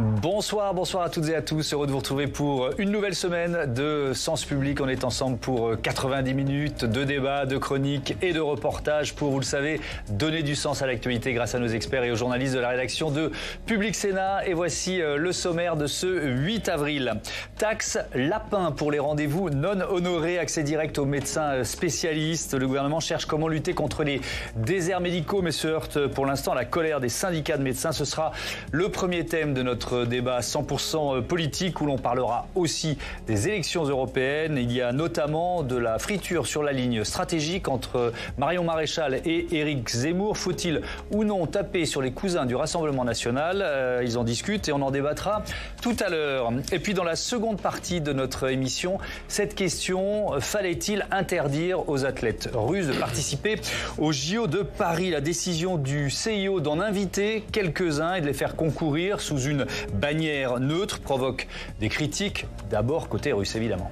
Bonsoir à toutes et à tous. Heureux de vous retrouver pour une nouvelle semaine de Sens Public. On est ensemble pour 90 minutes de débats, de chroniques et de reportages pour, vous le savez, donner du sens à l'actualité grâce à nos experts et aux journalistes de la rédaction de Public Sénat. Et voici le sommaire de ce 8 avril. Taxe lapin pour les rendez-vous non honorés, accès direct aux médecins spécialistes. Le gouvernement cherche comment lutter contre les déserts médicaux, mais se heurte pour l'instant à la colère des syndicats de médecins. Ce sera le premier thème de notre débat 100% politique où l'on parlera aussi des élections européennes. Il y a notamment de la friture sur la ligne stratégique entre Marion Maréchal et Éric Zemmour. Faut-il ou non taper sur les cousins du Rassemblement national? Ils en discutent et on en débattra tout à l'heure. Et puis dans la seconde partie de notre émission, cette question: fallait-il interdire aux athlètes russes de participer aux JO de Paris? La décision du CIO d'en inviter quelques-uns et de les faire concourir sous une bannière neutre provoque des critiques, d'abord côté russe évidemment.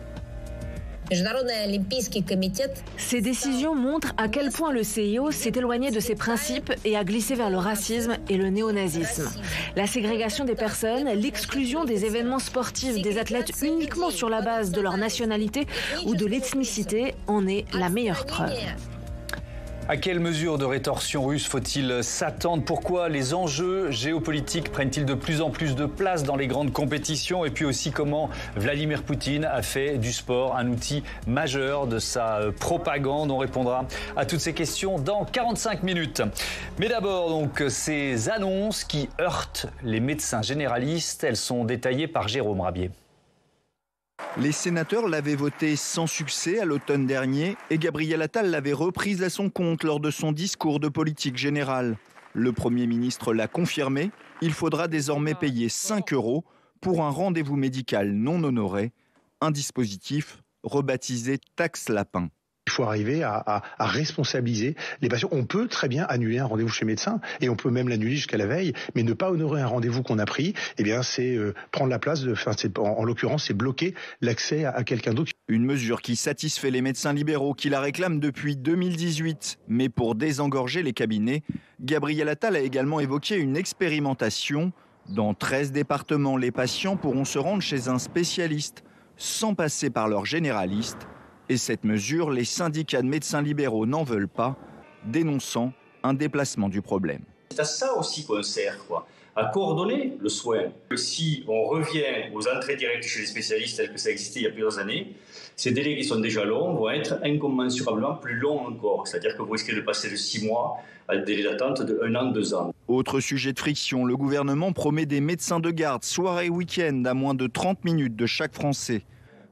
Ces décisions montrent à quel point le CIO s'est éloigné de ses principes et a glissé vers le racisme et le néonazisme. La ségrégation des personnes, l'exclusion des événements sportifs des athlètes uniquement sur la base de leur nationalité ou de l'ethnicité en est la meilleure preuve. À quelles mesures de rétorsion russe faut-il s'attendre? Pourquoi les enjeux géopolitiques prennent-ils de plus en plus de place dans les grandes compétitions? Et puis aussi comment Vladimir Poutine a fait du sport un outil majeur de sa propagande. On répondra à toutes ces questions dans 45 minutes. Mais d'abord donc ces annonces qui heurtent les médecins généralistes. Elles sont détaillées par Jérôme Rabier. Les sénateurs l'avaient voté sans succès à l'automne dernier et Gabriel Attal l'avait reprise à son compte lors de son discours de politique générale. Le Premier ministre l'a confirmé, il faudra désormais payer 5 € pour un rendez-vous médical non honoré, un dispositif rebaptisé taxe lapin. Il faut arriver à responsabiliser les patients. On peut très bien annuler un rendez-vous chez le médecin et on peut même l'annuler jusqu'à la veille, mais ne pas honorer un rendez-vous qu'on a pris, eh bien c'est prendre la place en l'occurrence, c'est bloquer l'accès à quelqu'un d'autre. Une mesure qui satisfait les médecins libéraux qui la réclament depuis 2018. Mais pour désengorger les cabinets, Gabriel Attal a également évoqué une expérimentation. Dans 13 départements, les patients pourront se rendre chez un spécialiste sans passer par leur généraliste. Et cette mesure, les syndicats de médecins libéraux n'en veulent pas, dénonçant un déplacement du problème. C'est à ça aussi qu'on sert, à coordonner le soin. Si on revient aux entrées directes chez les spécialistes telles que ça existait il y a plusieurs années, ces délais qui sont déjà longs vont être incommensurablement plus longs encore. C'est-à-dire que vous risquez de passer de 6 mois à des délais d'attente de 1 an, 2 ans. Autre sujet de friction, le gouvernement promet des médecins de garde soir et week-end à moins de 30 minutes de chaque Français.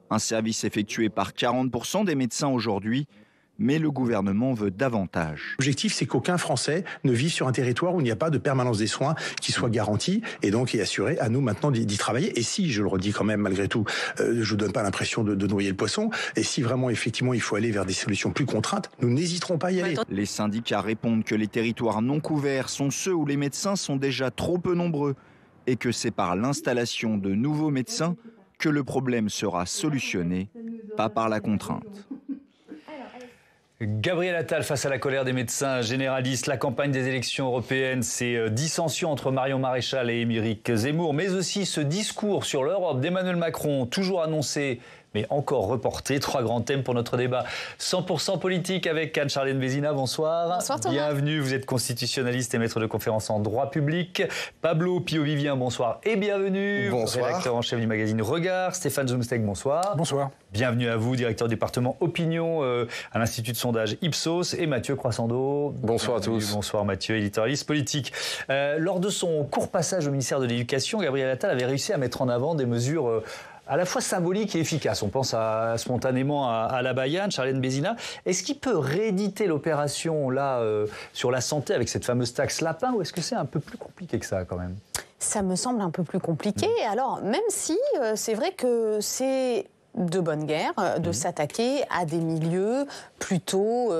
Un service effectué par 40% des médecins aujourd'hui, mais le gouvernement veut davantage. L'objectif, c'est qu'aucun Français ne vive sur un territoire où il n'y a pas de permanence des soins qui soit garantie et donc est assuré à nous maintenant d'y travailler. Et si, je le redis quand même malgré tout, je ne vous donne pas l'impression de noyer le poisson, et si vraiment effectivement il faut aller vers des solutions plus contraintes, nous n'hésiterons pas à y aller. Les syndicats répondent que les territoires non couverts sont ceux où les médecins sont déjà trop peu nombreux et que c'est par l'installation de nouveaux médecins que le problème sera solutionné, pas par la contrainte. Gabriel Attal face à la colère des médecins généralistes. La campagne des élections européennes, ces dissensions entre Marion Maréchal et Éric Zemmour, mais aussi ce discours sur l'Europe d'Emmanuel Macron, toujours annoncé mais encore reporté. 3 grands thèmes pour notre débat 100% politique avec Anne-Charlène Bézina. Bonsoir. Bonsoir Thomas. Bienvenue, vous êtes constitutionnaliste et maître de conférences en droit public. Pablo Pio-Vivien, bonsoir et bienvenue. Bonsoir. Rédacteur en chef du magazine Regard. Stéphane Zumsteg, bonsoir. Bonsoir. Bienvenue à vous, directeur du département Opinion à l'Institut de sondage Ipsos. Et Mathieu Croissando. Bonsoir à tous. Bonsoir Mathieu, éditorialiste politique. Lors de son court passage au ministère de l'Éducation, Gabriel Attal avait réussi à mettre en avant des mesures à la fois symbolique et efficace. On pense spontanément à la Bayane, Charlène Bézina. Est-ce qu'il peut rééditer l'opération là sur la santé avec cette fameuse taxe lapin, ou est-ce que c'est un peu plus compliqué que ça quand même? Ça me semble un peu plus compliqué. Alors, même si c'est vrai que c'est de bonne guerre de s'attaquer à des milieux plutôt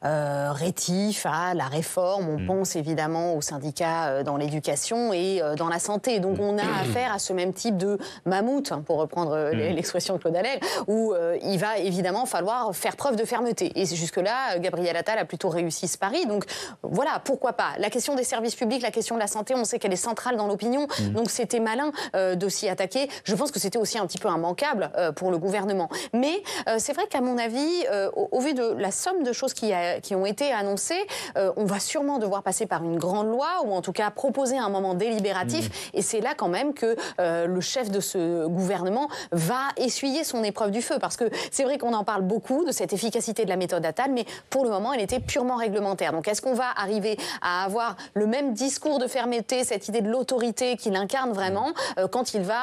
rétifs à la réforme. On pense évidemment aux syndicats dans l'éducation et dans la santé. Donc on a affaire à ce même type de mammouth, pour reprendre l'expression de Claude Allègre, où il va évidemment falloir faire preuve de fermeté. Et jusque-là, Gabriel Attal a plutôt réussi ce pari. Donc voilà, pourquoi pas. La question des services publics, la question de la santé, on sait qu'elle est centrale dans l'opinion. Donc c'était malin de s'y attaquer. Je pense que c'était aussi un petit peu immanquable pour le gouvernement. Mais c'est vrai qu'à mon avis, au vu de la somme de choses qui ont été annoncées, on va sûrement devoir passer par une grande loi, ou en tout cas proposer un moment délibératif. Et c'est là quand même que le chef de ce gouvernement va essuyer son épreuve du feu. Parce que c'est vrai qu'on en parle beaucoup de cette efficacité de la méthode Attal, mais pour le moment, elle était purement réglementaire. Donc est-ce qu'on va arriver à avoir le même discours de fermeté, cette idée de l'autorité qu'il incarne vraiment, quand il va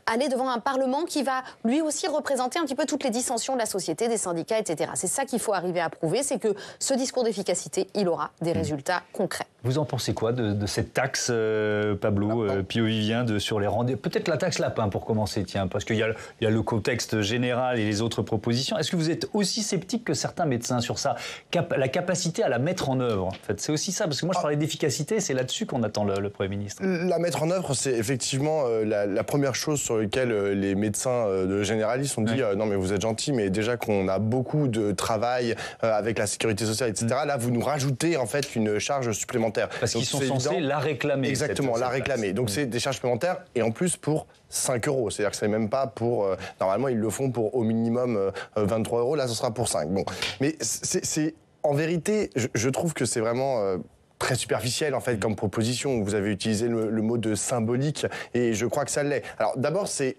aller devant un Parlement qui va lui aussi représenter un petit peu toutes les dissensions de la société, des syndicats, etc. C'est ça qu'il faut arriver à prouver, c'est que ce discours d'efficacité, il aura des résultats concrets. Vous en pensez quoi de cette taxe, Pablo Pio-Vivien, sur les rendez-vous? Peut-être la taxe lapin pour commencer, tiens, parce qu'il y a le contexte général et les autres propositions. Est-ce que vous êtes aussi sceptique que certains médecins sur ça, la capacité à la mettre en œuvre? En fait, c'est aussi ça, parce que moi je parlais d'efficacité, c'est là-dessus qu'on attend le Premier ministre. La mettre en œuvre, c'est effectivement la première chose sur laquelle les médecins de généralistes ont dit non mais vous êtes gentils, mais déjà qu'on a beaucoup de travail avec la sécurité sociale, etc. Là, vous nous rajoutez en fait une charge supplémentaire. Parce qu'ils sont censés la réclamer. Exactement, la réclamer. Donc c'est des charges supplémentaires et en plus pour 5 euros. C'est-à-dire que c'est même pas pour... normalement, ils le font pour au minimum 23 euros. Là, ce sera pour 5. Bon. Mais c'est en vérité, je trouve que c'est vraiment... très superficiel en fait comme proposition. Vous avez utilisé le mot de symbolique et je crois que ça l'est. Alors d'abord c'est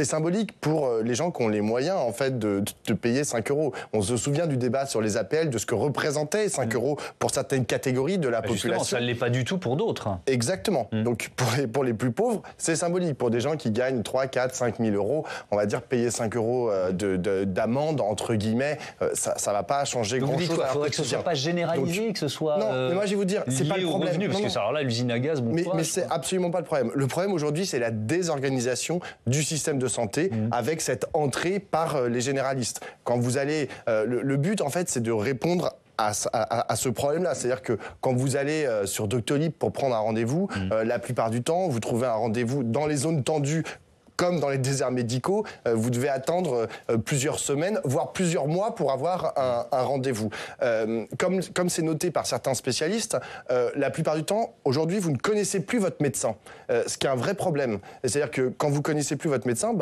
symbolique pour les gens qui ont les moyens en fait de payer 5 euros. On se souvient du débat sur les APL, de ce que représentait 5 euros pour certaines catégories de la population. Justement, ça ne l'est pas du tout pour d'autres. Exactement. Donc pour les plus pauvres, c'est symbolique. Pour des gens qui gagnent 3, 4, 5 000 euros, on va dire payer 5 euros d'amende, entre guillemets, ça ne va pas changer grand-chose. Il faudrait que ce ne soit pas généralisé, donc, que ce soit... Non, mais moi je vais vous dire, c'est pas le problème. Revenu, parce que alors là, l'usine à gaz, mais c'est absolument pas le problème. Le problème aujourd'hui, c'est la désorganisation du système de santé avec cette entrée par les généralistes. Quand vous allez... le but, en fait, c'est de répondre à ce problème-là. C'est-à-dire que quand vous allez sur Doctolib pour prendre un rendez-vous, la plupart du temps, vous trouvez un rendez-vous dans les zones tendues, comme dans les déserts médicaux, vous devez attendre plusieurs semaines, voire plusieurs mois pour avoir un rendez-vous. Comme c'est noté par certains spécialistes, la plupart du temps, aujourd'hui, vous ne connaissez plus votre médecin, ce qui est un vrai problème. C'est-à-dire que quand vous connaissez plus votre médecin,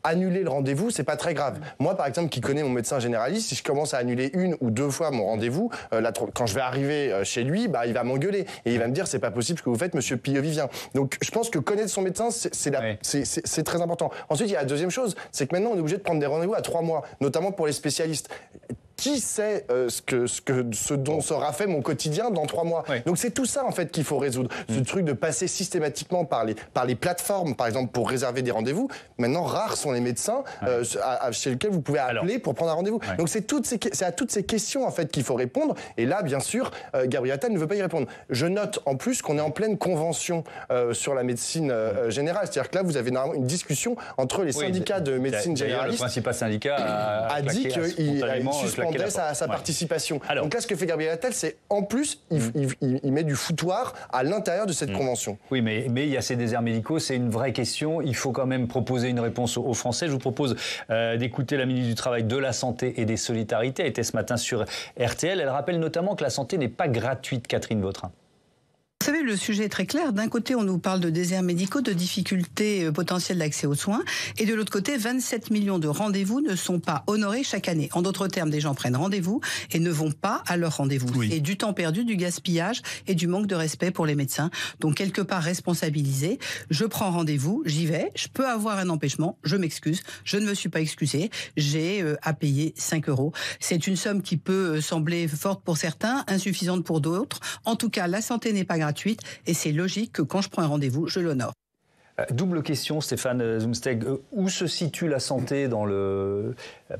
annuler le rendez-vous, c'est pas très grave. Moi, par exemple, qui connais mon médecin généraliste, si je commence à annuler 1 ou 2 fois mon rendez-vous, quand je vais arriver chez lui, il va m'engueuler et il va me dire c'est pas possible ce que vous faites, monsieur Pio-Vivien. Donc, je pense que connaître son médecin, c'est très important. Ensuite, il y a la deuxième chose, c'est que maintenant, on est obligé de prendre des rendez-vous à 3 mois, notamment pour les spécialistes. Qui sait ce dont sera fait mon quotidien dans 3 mois. Donc c'est tout ça en fait qu'il faut résoudre. Ce truc de passer systématiquement par les plateformes, par exemple, pour réserver des rendez-vous. Maintenant, rares sont les médecins chez lesquels vous pouvez appeler pour prendre un rendez-vous. Donc c'est à toutes ces questions en fait qu'il faut répondre. Et là, bien sûr, Gabriel Attal ne veut pas y répondre. Je note en plus qu'on est en pleine convention sur la médecine générale. C'est-à-dire que là, vous avez normalement une discussion entre les syndicats de médecine généraliste. Le principal syndicat a dit qu'il suspendait sa participation. Alors, donc là, ce que fait Gabriel Attal, c'est en plus, il met du foutoir à l'intérieur de cette convention. Oui, mais il y a ces déserts médicaux, c'est une vraie question. Il faut quand même proposer une réponse aux Français. Je vous propose d'écouter la ministre du Travail, de la Santé et des Solidarités. Elle était ce matin sur RTL. Elle rappelle notamment que la santé n'est pas gratuite, Catherine Vautrin. Vous savez, le sujet est très clair. D'un côté, on nous parle de déserts médicaux, de difficultés potentielles d'accès aux soins. Et de l'autre côté, 27 millions de rendez-vous ne sont pas honorés chaque année. En d'autres termes, des gens prennent rendez-vous et ne vont pas à leur rendez-vous. Oui. C'est du temps perdu, du gaspillage et du manque de respect pour les médecins. Donc, quelque part responsabilisé. Je prends rendez-vous, j'y vais. Je peux avoir un empêchement. Je m'excuse. Je ne me suis pas excusé. J'ai à payer 5 euros. C'est une somme qui peut sembler forte pour certains, insuffisante pour d'autres. En tout cas, la santé n'est pas gratuite et c'est logique que quand je prends un rendez-vous, je l'honore. Double question, Stéphane Zumsteg. Où se situe la santé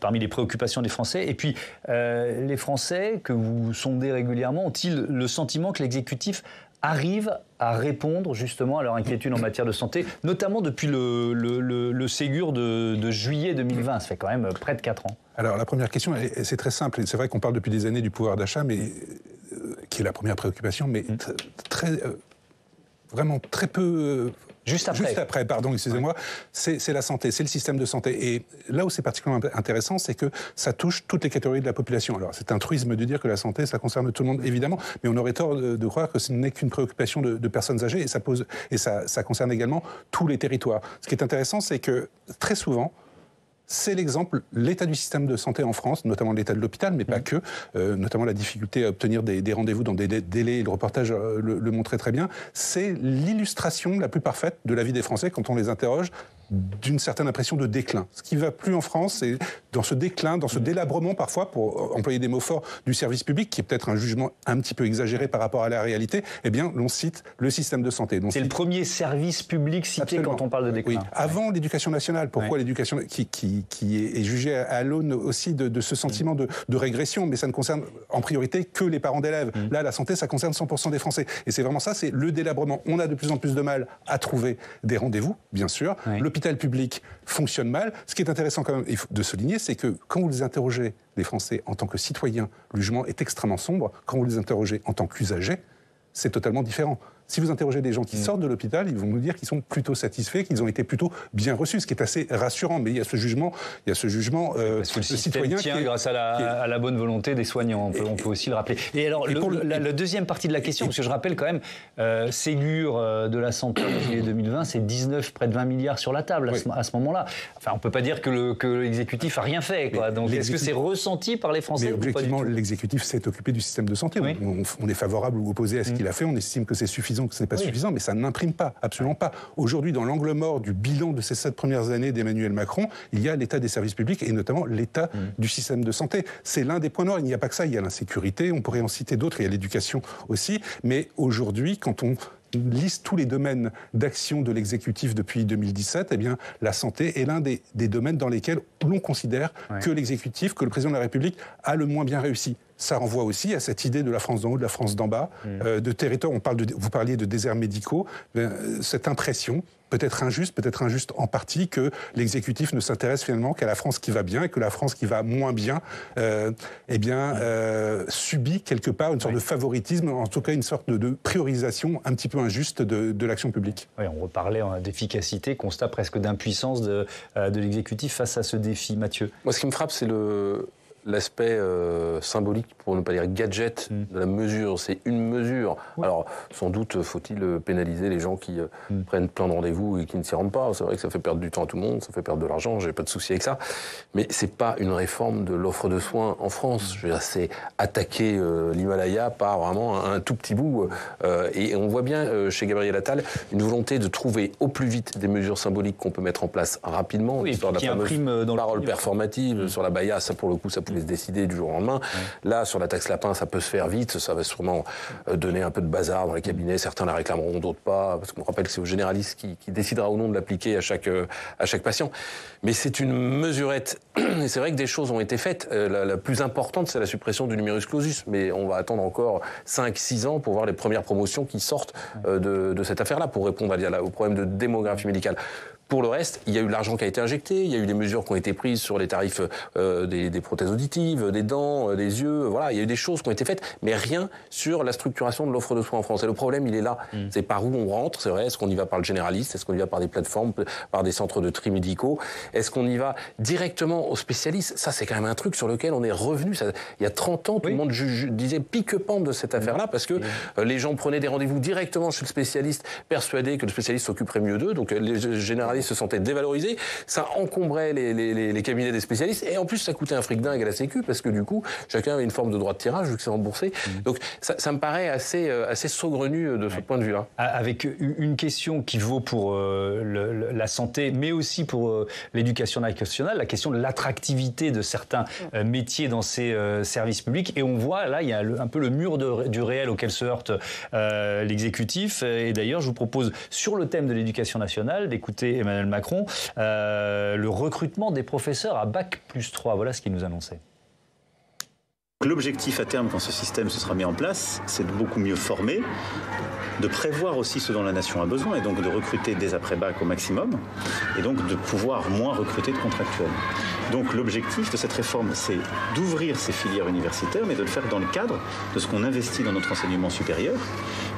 parmi les préoccupations des Français? Et puis, les Français que vous sondez régulièrement, ont-ils le sentiment que l'exécutif arrive à répondre justement à leur inquiétude en matière de santé, notamment depuis le Ségur de juillet 2020? Ça fait quand même près de 4 ans. Alors, la première question, c'est très simple. C'est vrai qu'on parle depuis des années du pouvoir d'achat, mais qui est la première préoccupation, mais vraiment très peu... Juste après, pardon, excusez-moi, c'est la santé, c'est le système de santé. Et là où c'est particulièrement intéressant, c'est que ça touche toutes les catégories de la population. Alors, c'est un truisme de dire que la santé, ça concerne tout le monde, évidemment, mais on aurait tort de croire que ce n'est qu'une préoccupation de personnes âgées, et ça concerne également tous les territoires. Ce qui est intéressant, c'est que très souvent, c'est l'exemple, l'état du système de santé en France, notamment l'état de l'hôpital, mais pas que, notamment la difficulté à obtenir des rendez-vous dans des délais, et le reportage le montrait très bien, c'est l'illustration la plus parfaite de la vie des Français quand on les interroge d'une certaine impression de déclin. Ce qui ne va plus en France, c'est dans ce déclin, dans ce délabrement parfois, pour employer des mots forts, du service public, qui est peut-être un jugement un petit peu exagéré par rapport à la réalité, eh bien, l'on cite le système de santé. C'est le premier service public cité Absolument. Quand on parle de déclin. Oui. Avant l'éducation nationale. Pourquoi l'éducation qui est jugée à l'aune aussi de ce sentiment de régression, mais ça ne concerne en priorité que les parents d'élèves. Là, la santé, ça concerne 100% des Français. Et c'est vraiment ça, c'est le délabrement. On a de plus en plus de mal à trouver des rendez-vous, bien sûr. L'hôpital public fonctionne mal. Ce qui est intéressant quand même de souligner, c'est que quand vous les interrogez, les Français, en tant que citoyens, le jugement est extrêmement sombre. Quand vous les interrogez en tant qu'usagers, c'est totalement différent. Si vous interrogez des gens qui sortent de l'hôpital, ils vont nous dire qu'ils sont plutôt satisfaits, qu'ils ont été plutôt bien reçus, ce qui est assez rassurant. Mais il y a ce jugement, parce que le système tient grâce à la bonne volonté des soignants. On peut aussi le rappeler. Et alors, la deuxième partie de la question, parce que je rappelle quand même, Ségur de la santé en juillet 2020, c'est près de 20 milliards sur la table à ce moment-là. Enfin, on peut pas dire que l'exécutif a rien fait, quoi. Donc, est-ce que c'est ressenti par les Français? Mais objectivement, l'exécutif s'est occupé du système de santé. On est favorable ou opposé à ce qu'il a fait. On estime que c'est suffisant, que ce n'est pas suffisant, mais ça n'imprime pas, absolument pas. Aujourd'hui, dans l'angle mort du bilan de ces 7 premières années d'Emmanuel Macron, il y a l'état des services publics et notamment l'état du système de santé. C'est l'un des points noirs. Il n'y a pas que ça, il y a l'insécurité, on pourrait en citer d'autres, il y a l'éducation aussi. Mais aujourd'hui, quand on liste tous les domaines d'action de l'exécutif depuis 2017, eh bien, la santé est l'un des domaines dans lesquels l'on considère que l'exécutif, que le président de la République a le moins bien réussi. Ça renvoie aussi à cette idée de la France d'en haut, de la France d'en bas, de territoire. Vous parliez de déserts médicaux. Cette impression, peut-être injuste en partie, que l'exécutif ne s'intéresse finalement qu'à la France qui va bien et que la France qui va moins bien, subit quelque part une sorte de favoritisme, en tout cas une sorte de priorisation un petit peu injuste de l'action publique. Oui, on reparlait d'efficacité, constat presque d'impuissance de l'exécutif face à ce défi. Mathieu. Moi, ce qui me frappe, c'est l'aspect symbolique, pour ne pas dire gadget, de la mesure. C'est une mesure. Alors, sans doute faut-il pénaliser les gens qui prennent plein de rendez-vous et qui ne s'y rendent pas. C'est vrai que ça fait perdre du temps à tout le monde, ça fait perdre de l'argent, j'ai pas de souci avec ça. Mais c'est pas une réforme de l'offre de soins en France. Je veux dire, c'est attaquer l'Himalaya par vraiment un tout petit bout. Et on voit bien chez Gabriel Attal une volonté de trouver au plus vite des mesures symboliques qu'on peut mettre en place rapidement. L'histoire de la fameuse parole performative sur la baya, ça pour le coup, ça pouvait se décider du jour au lendemain. Là, sur la taxe lapin, ça peut se faire vite, ça va sûrement donner un peu de bazar dans les cabinets, certains la réclameront, d'autres pas, parce qu'on rappelle que c'est au généraliste qui décidera ou non de l'appliquer à chaque patient. Mais c'est une mesurette, et c'est vrai que des choses ont été faites. La plus importante, c'est la suppression du numerus clausus, mais on va attendre encore 5-6 ans pour voir les premières promotions qui sortent de cette affaire-là, pour répondre au problème de démographie médicale. Pour le reste, il y a eu de l'argent qui a été injecté, il y a eu des mesures qui ont été prises sur les tarifs des prothèses auditives, des dents, des yeux, voilà, il y a eu des choses qui ont été faites, mais rien sur la structuration de l'offre de soins en France. Et le problème, il est là. C'est par où on rentre, c'est vrai, est-ce qu'on y va par le généraliste, est-ce qu'on y va par des plateformes, par des centres de tri médicaux, est-ce qu'on y va directement aux spécialistes? Ça, c'est quand même un truc sur lequel on est revenu. Il y a 30 ans, tout le monde disait pique-pente de cette affaire-là, parce que les gens prenaient des rendez-vous directement chez le spécialiste, persuadés que le spécialiste s'occuperait mieux d'eux, donc les généralistes généralistes se sentaient dévalorisés, ça encombrait les cabinets des spécialistes, et en plus ça coûtait un fric dingue à la Sécu, parce que du coup, chacun avait une forme de droit de tirage, vu que c'est remboursé. Donc ça me paraît assez saugrenu de ce point de vue-là. Avec une question qui vaut pour la santé, mais aussi pour l'éducation nationale, la question de l'attractivité de certains métiers dans ces services publics. Et on voit, là, il y a un peu le mur du réel auquel se heurte l'exécutif. Et d'ailleurs, je vous propose, sur le thème de l'éducation nationale, d'écouter Emmanuel Macron, le recrutement des professeurs à Bac+3. Voilà ce qu'il nous annonçait. L'objectif à terme, quand ce système se sera mis en place, c'est de beaucoup mieux former, de prévoir aussi ce dont la nation a besoin, et donc de recruter dès après-bac au maximum, et donc de pouvoir moins recruter de contractuels. Donc l'objectif de cette réforme, c'est d'ouvrir ces filières universitaires, mais de le faire dans le cadre de ce qu'on investit dans notre enseignement supérieur,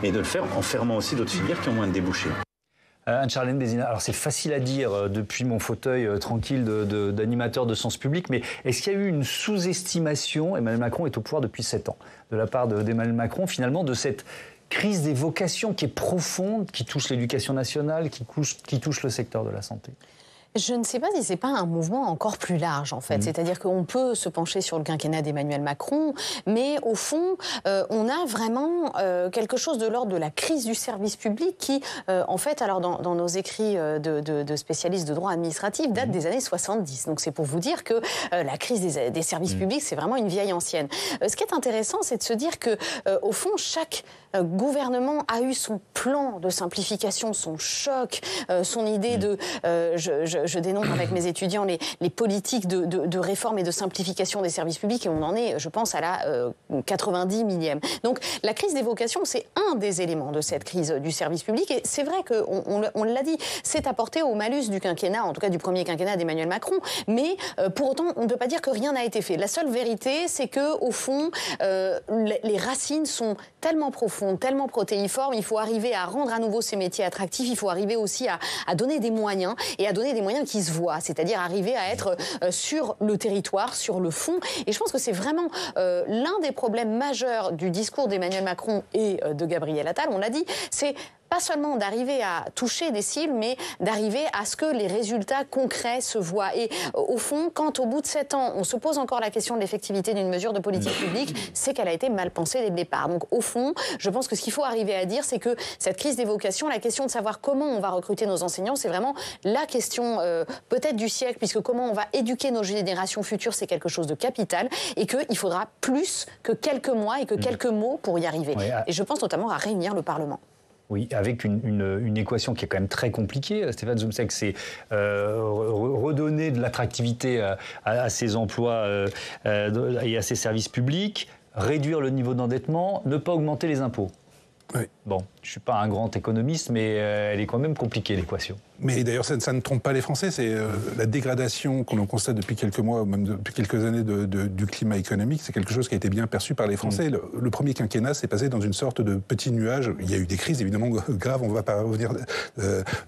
et de le faire en fermant aussi d'autres filières qui ont moins de débouchés. Anne-Charlène Bézina, alors c'est facile à dire depuis mon fauteuil tranquille d'animateur de Sens Public, mais est-ce qu'il y a eu une sous-estimation, Emmanuel Macron est au pouvoir depuis 7 ans, de la part d'Emmanuel Macron, finalement, de cette crise des vocations qui est profonde, qui touche l'éducation nationale, qui touche le secteur de la santé? Je ne sais pas si c'est pas un mouvement encore plus large, en fait. C'est-à-dire qu'on peut se pencher sur le quinquennat d'Emmanuel Macron, mais au fond, on a vraiment quelque chose de l'ordre de la crise du service public qui, en fait, alors dans nos écrits de spécialistes de droit administratif, date des années 70. Donc c'est pour vous dire que la crise des services publics, c'est vraiment une vieille ancienne. Ce qui est intéressant, c'est de se dire que, au fond, chaque gouvernement a eu son plan de simplification, son choc, son idée de... Je dénonce avec mes étudiants les politiques de réforme et de simplification des services publics, et on en est, je pense, à la 90 millième. Donc la crise des vocations, c'est un des éléments de cette crise du service public, et c'est vrai qu'on l'a dit, c'est apporté au malus du quinquennat, en tout cas du premier quinquennat d'Emmanuel Macron, mais pour autant, on ne peut pas dire que rien n'a été fait. La seule vérité, c'est que au fond, les racines sont tellement profondes, tellement protéiformes, il faut arriver à rendre à nouveau ces métiers attractifs, il faut arriver aussi à donner des moyens, et à donner des moyens qui se voient, c'est-à-dire arriver à être sur le territoire, sur le fond. Et je pense que c'est vraiment l'un des problèmes majeurs du discours d'Emmanuel Macron et de Gabriel Attal, on l'a dit, c'est pas seulement d'arriver à toucher des cibles, mais d'arriver à ce que les résultats concrets se voient. Et au fond, quand au bout de 7 ans, on se pose encore la question de l'effectivité d'une mesure de politique publique, c'est qu'elle a été mal pensée dès le départ. Donc au fond, je pense que ce qu'il faut arriver à dire, c'est que cette crise des vocations, la question de savoir comment on va recruter nos enseignants, c'est vraiment la question peut-être du siècle, puisque comment on va éduquer nos générations futures, c'est quelque chose de capital, et qu'il faudra plus que quelques mois et que quelques mots pour y arriver. Ouais. Et je pense notamment à réunir le Parlement. Oui, avec une équation qui est quand même très compliquée. Stéphane Zumsek, c'est redonner de l'attractivité à ces emplois et à ces services publics, réduire le niveau d'endettement, ne pas augmenter les impôts. Oui. Bon, je ne suis pas un grand économiste, mais elle est quand même compliquée, l'équation. Mais d'ailleurs, ça ne trompe pas les Français. C'est la dégradation qu'on constate depuis quelques mois, ou même depuis quelques années du climat économique. C'est quelque chose qui a été bien perçu par les Français. Le premier quinquennat s'est passé dans une sorte de petit nuage. Il y a eu des crises, évidemment, graves, on ne va pas revenir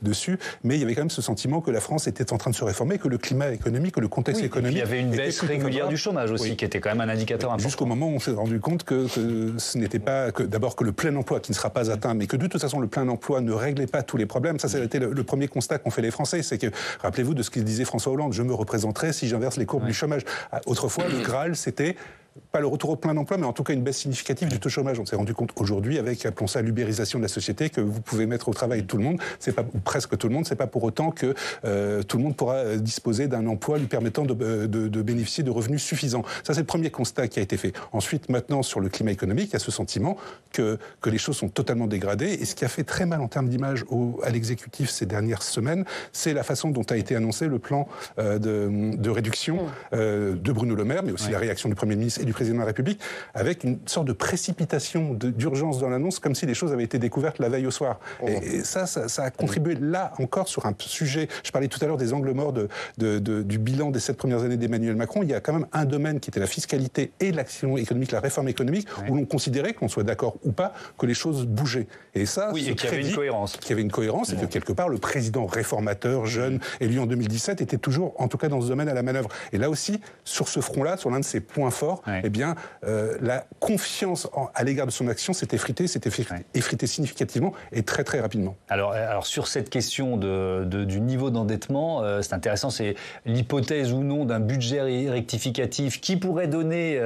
dessus. Mais il y avait quand même ce sentiment que la France était en train de se réformer, que le climat économique, que le contexte économique... Il y avait une baisse régulière du chômage aussi, qui était quand même un indicateur important. Jusqu'au moment où on s'est rendu compte que ce n'était pas... D'abord que le plein emploi, qui ne sera pas atteint, mais que de toute façon, le plein emploi ne réglait pas tous les problèmes. Ça a été le premier constat qu'ont fait les Français, c'est que, rappelez-vous de ce qu'il disait François Hollande, je me représenterai si j'inverse les courbes du chômage. Autrefois, le Graal, c'était pas le retour au plein emploi, mais en tout cas une baisse significative du taux de chômage. On s'est rendu compte aujourd'hui, avec, appelons ça l'ubérisation de la société, que vous pouvez mettre au travail tout le monde, c'est pas, ou presque tout le monde, c'est pas pour autant que tout le monde pourra disposer d'un emploi lui permettant de bénéficier de revenus suffisants. Ça, c'est le premier constat qui a été fait. Ensuite, maintenant, sur le climat économique, il y a ce sentiment que les choses sont totalement dégradées, et ce qui a fait très mal en termes d'image à l'exécutif ces dernières semaines, c'est la façon dont a été annoncé le plan de réduction de Bruno Le Maire, mais aussi la réaction du Premier ministre et du Président de la République, avec une sorte de précipitation, d'urgence dans l'annonce, comme si les choses avaient été découvertes la veille au soir. Et ça a contribué là encore sur un sujet. Je parlais tout à l'heure des angles morts du bilan des 7 premières années d'Emmanuel Macron. Il y a quand même un domaine qui était la fiscalité et l'action économique, la réforme économique, où l'on considérait, qu'on soit d'accord ou pas, que les choses bougeaient. Et ça, et qu'il y avait une cohérence. Qu'il y avait une cohérence, et que quelque part, le président réformateur, jeune, élu en 2017, était toujours, en tout cas dans ce domaine, à la manœuvre. Et là aussi, sur ce front-là, sur l'un de ses points forts, eh bien, la confiance à l'égard de son action s'est effritée significativement et très très rapidement. Alors sur cette question du niveau d'endettement, c'est intéressant, c'est l'hypothèse ou non d'un budget rectificatif qui pourrait donner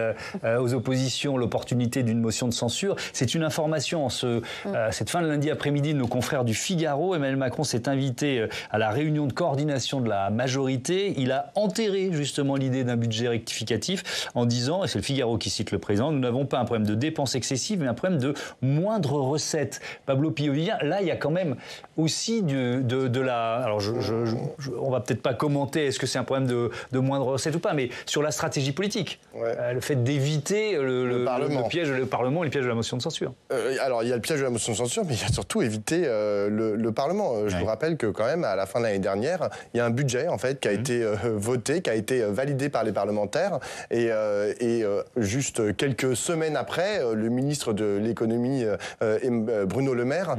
aux oppositions l'opportunité d'une motion de censure. C'est une information cette fin de lundi après-midi de nos confrères du Figaro. Emmanuel Macron s'est invité à la réunion de coordination de la majorité. Il a enterré justement l'idée d'un budget rectificatif en disant, et c'est le Figaro qui cite le président, nous n'avons pas un problème de dépenses excessives, mais un problème de moindres recettes. Pablo Piovier, là, il y a quand même aussi de la... Alors, on va peut-être pas commenter est-ce que c'est un problème de moindres recettes ou pas, mais sur la stratégie politique, le fait d'éviter le piège du Parlement et le piège de la motion de censure. Alors, il y a le piège de la motion de censure, mais il y a surtout éviter le Parlement. Je vous rappelle que quand même, à la fin de l'année dernière, il y a un budget, en fait, qui a été voté, qui a été validé par les parlementaires, et juste quelques semaines après, le ministre de l'économie, Bruno Le Maire,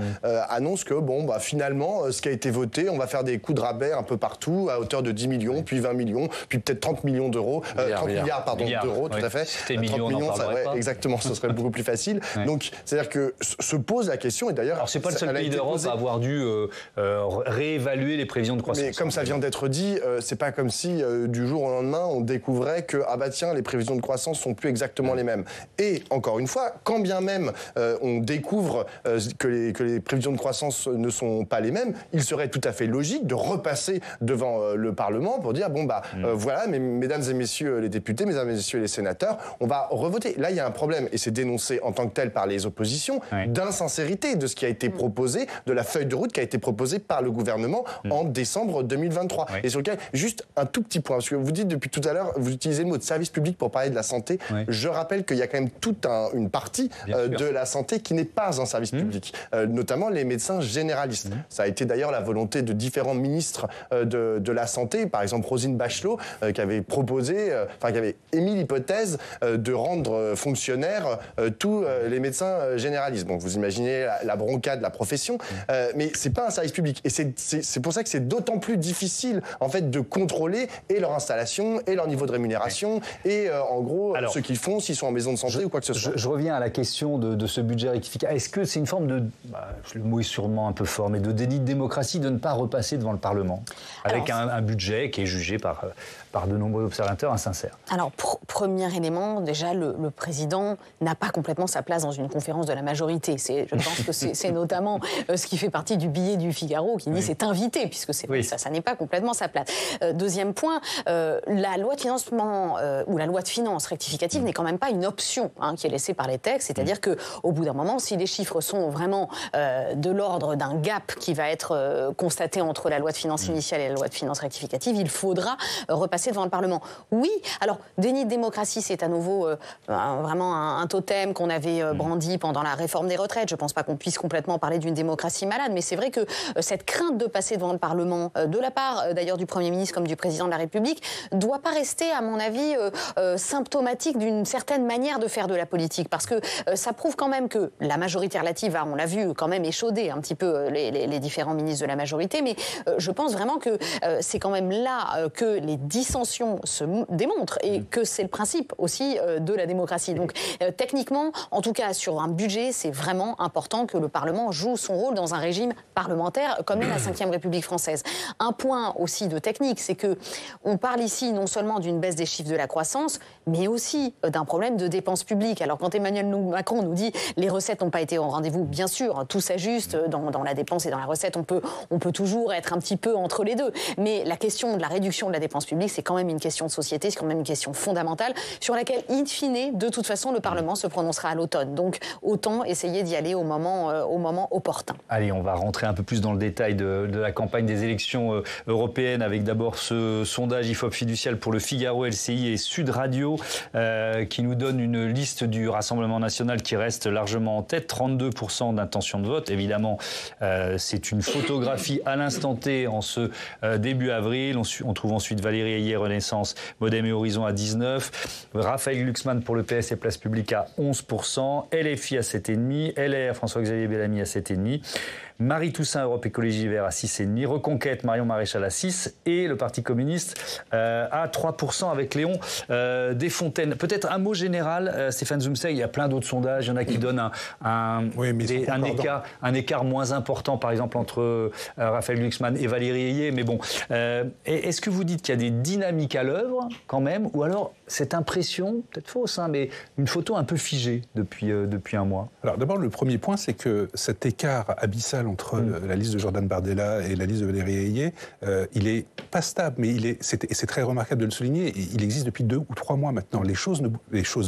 annonce que, finalement, ce qui a été voté, on va faire des coups de rabais un peu partout, à hauteur de 10 millions, puis 20 millions, puis peut-être 30 millions d'euros, 30 milliards d'euros, tout à fait. C'était millions, 30 millions, exactement, ce serait beaucoup plus facile. Donc, c'est-à-dire que se pose la question, et d'ailleurs... Alors, c'est pas le seul pays d'Europe à avoir dû réévaluer les prévisions de croissance. Mais comme ça vient d'être dit, c'est pas comme si du jour au lendemain, on découvrait que, les prévisions de croissance sont plus exactement les mêmes. Et, encore une fois, quand bien même on découvre que les prévisions de croissance ne sont pas les mêmes, il serait tout à fait logique de repasser devant le Parlement pour dire, voilà, mesdames et messieurs les députés, mesdames et messieurs les sénateurs, on va revoter. Là, il y a un problème, et c'est dénoncé en tant que tel par les oppositions, d'insincérité de ce qui a été proposé, de la feuille de route qui a été proposée par le gouvernement en décembre 2023. Et sur lequel, juste un tout petit point, parce que vous dites depuis tout à l'heure, vous utilisez le mot de service public pour parler de la santé. Je rappelle qu'il y a quand même toute une partie de la santé qui n'est pas un service public, notamment les médecins généralistes. Ça a été d'ailleurs la volonté de différents ministres de la santé, par exemple Roselyne Bachelot, qui avait proposé, qui avait émis l'hypothèse de rendre fonctionnaires tous les médecins généralistes. Donc vous imaginez la bronca de la profession, mais c'est pas un service public. Et c'est pour ça que c'est d'autant plus difficile en fait de contrôler et leur installation et leur niveau de rémunération et en gros ce qu'ils font, s'ils sont en maison de santé ou quoi que ce soit. Je reviens à la question de ce budget rectificatif. Est-ce que c'est une forme de, le mot est sûrement un peu fort, mais de déni de démocratie de ne pas repasser devant le Parlement avec un budget qui est jugé par de nombreux observateurs insincère? Alors, premier élément, déjà, le président n'a pas complètement sa place dans une conférence de la majorité. Je pense que c'est notamment ce qui fait partie du billet du Figaro qui dit c'est invité, puisque ça n'est pas complètement sa place. Deuxième point, la loi de financement ou la loi de finances rectificative n'est quand même pas une option qui est laissée par les textes. C'est-à-dire qu'au bout d'un moment, si les chiffres sont vraiment de l'ordre d'un gap qui va être constaté entre la loi de finances initiale et la loi de finances rectificative, il faudra repasser devant le Parlement. Oui, alors déni de démocratie, c'est à nouveau vraiment un totem qu'on avait brandi pendant la réforme des retraites. Je ne pense pas qu'on puisse complètement parler d'une démocratie malade, mais c'est vrai que cette crainte de passer devant le Parlement, de la part d'ailleurs du Premier ministre comme du Président de la République, ne doit pas rester, à mon avis, symptomatique d'une certaine manière de faire de la politique, parce que ça prouve quand même que la majorité relative a, on l'a vu, quand même échaudé un petit peu les différents ministres de la majorité, mais je pense vraiment que c'est quand même là que les dissensions se démontrent et que c'est le principe aussi de la démocratie. Donc techniquement, en tout cas sur un budget, c'est vraiment important que le Parlement joue son rôle dans un régime parlementaire comme est la Ve République française. Un point aussi de technique, c'est que on parle ici non seulement d'une baisse des chiffres de la croissance, mais aussi d'un problème de dépenses publiques. Alors quand Emmanuel Macron nous dit les recettes n'ont pas été au rendez-vous, bien sûr, tout s'ajuste dans la dépense et dans la recette, on peut toujours être un petit peu entre les deux. Mais la question de la réduction de la dépense publique, c'est quand même une question de société, c'est quand même une question fondamentale sur laquelle, in fine, de toute façon, le Parlement se prononcera à l'automne. Donc autant essayer d'y aller au moment opportun. Allez, on va rentrer un peu plus dans le détail de la campagne des élections européennes avec d'abord ce sondage IFOP fiducial pour le Figaro, LCI et Sud Radio qui nous donne une liste du Rassemblement national qui reste largement en tête, 32% d'intention de vote. Évidemment, c'est une photographie à l'instant T en ce début avril. On trouve ensuite Valérie Ayé, Renaissance, Modem et Horizon à 19%, Raphaël Glucksmann pour le PS et Place Publique à 11%, LFI à 7,5%, LR, François-Xavier Bellamy à 7,5%, Marie Toussaint, Europe Écologie Verts à 6,5%, Reconquête, Marion Maréchal à 6% et le Parti communiste à 3% avec Léon Desfontaines. Fontaine. Peut-être un mot général, Stéphane Zumseg, il y a plein d'autres sondages, il y en a qui donnent un écart moins important, par exemple, entre Raphaël Glucksmann et Valérie Ayé. Mais bon, est-ce que vous dites qu'il y a des dynamiques à l'œuvre, quand même, ou alors cette impression, peut-être fausse, hein, mais une photo un peu figée depuis un mois? Alors d'abord, le premier point, c'est que cet écart abyssal entre la liste de Jordan Bardella et la liste de Valérie Ayé, il est pas stable, mais c'est très remarquable de le souligner, il existe depuis 2 ou 3 mois maintenant. Les choses